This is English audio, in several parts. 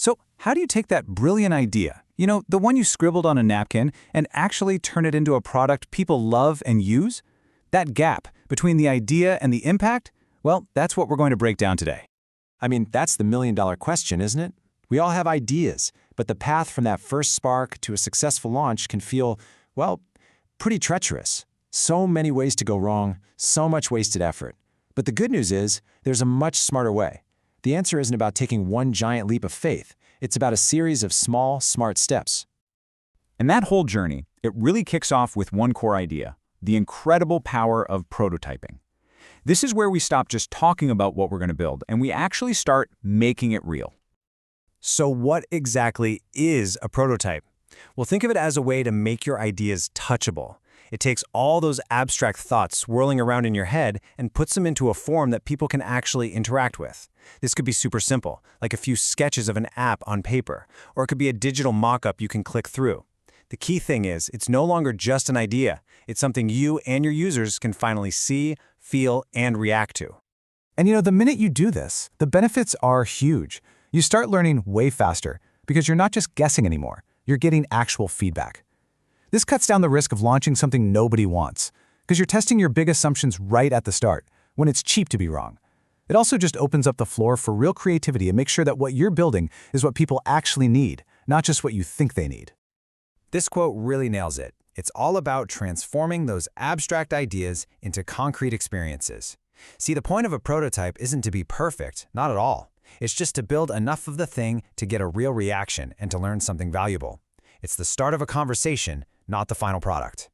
So how do you take that brilliant idea, the one you scribbled on a napkin, and actually turn it into a product people love and use? That gap between the idea and the impact, well, that's what we're going to break down today. I mean, that's the million-dollar question, isn't it? We all have ideas, but the path from that first spark to a successful launch can feel, well, pretty treacherous. So many ways to go wrong, so much wasted effort. But the good news is, there's a much smarter way. The answer isn't about taking one giant leap of faith. It's about a series of small, smart steps. And that whole journey, it really kicks off with one core idea: the incredible power of prototyping. This is where we stop just talking about what we're going to build, and we actually start making it real. So what exactly is a prototype? Well, think of it as a way to make your ideas touchable. It takes all those abstract thoughts swirling around in your head and puts them into a form that people can actually interact with. This could be super simple, like a few sketches of an app on paper, or it could be a digital mock-up you can click through. The key thing is, it's no longer just an idea. It's something you and your users can finally see, feel, and react to. And the minute you do this, the benefits are huge. You start learning way faster because you're not just guessing anymore. You're getting actual feedback. This cuts down the risk of launching something nobody wants because you're testing your big assumptions right at the start when it's cheap to be wrong. It also just opens up the floor for real creativity and makes sure that what you're building is what people actually need, not just what you think they need. This quote really nails it. It's all about transforming those abstract ideas into concrete experiences. See, the point of a prototype isn't to be perfect, not at all. It's just to build enough of the thing to get a real reaction and to learn something valuable. It's the start of a conversation, not the final product.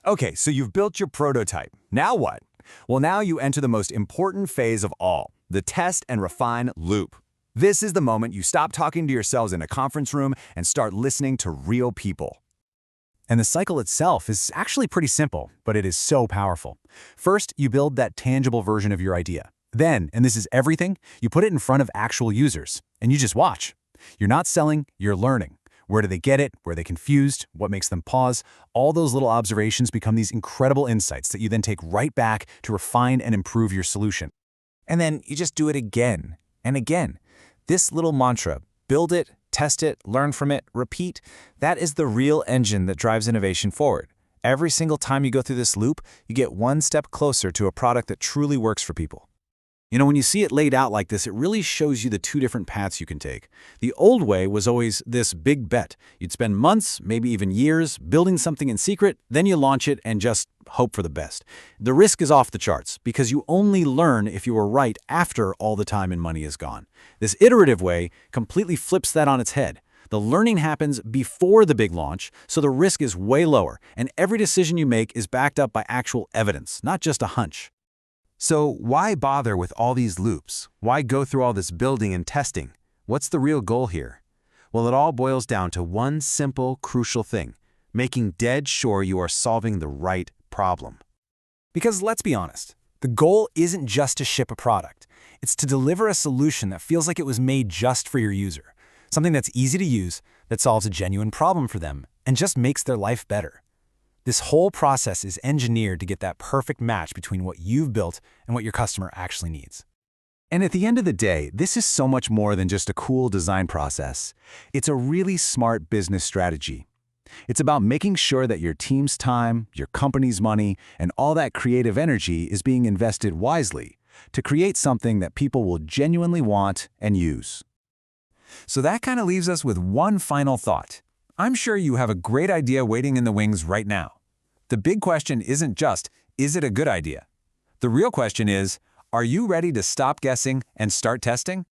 Okay, so you've built your prototype. Now what? Well, now you enter the most important phase of all, the test and refine loop. This is the moment you stop talking to yourselves in a conference room and start listening to real people. And the cycle itself is actually pretty simple, but it is so powerful. First, you build that tangible version of your idea. Then, and this is everything, you put it in front of actual users, and you just watch. You're not selling, you're learning. Where do they get it? Where are they confused? What makes them pause? All those little observations become these incredible insights that you then take right back to refine and improve your solution. And then you just do it again and again. This little mantra, build it, test it, learn from it, repeat, that is the real engine that drives innovation forward. Every single time you go through this loop, you get one step closer to a product that truly works for people. When you see it laid out like this, it really shows you the two different paths you can take. The old way was always this big bet. You'd spend months, maybe even years, building something in secret, then you launch it and just hope for the best. The risk is off the charts because you only learn if you were right after all the time and money is gone. This iterative way completely flips that on its head. The learning happens before the big launch, so the risk is way lower, and every decision you make is backed up by actual evidence, not just a hunch. So why bother with all these loops? Why go through all this building and testing? What's the real goal here? Well, it all boils down to one simple, crucial thing: making dead sure you are solving the right problem. Because let's be honest, the goal isn't just to ship a product. It's to deliver a solution that feels like it was made just for your user. Something that's easy to use, that solves a genuine problem for them, and just makes their life better. This whole process is engineered to get that perfect match between what you've built and what your customer actually needs. And at the end of the day, this is so much more than just a cool design process. It's a really smart business strategy. It's about making sure that your team's time, your company's money, and all that creative energy is being invested wisely to create something that people will genuinely want and use. So that kind of leaves us with one final thought. I'm sure you have a great idea waiting in the wings right now. The big question isn't just, is it a good idea? The real question is, are you ready to stop guessing and start testing?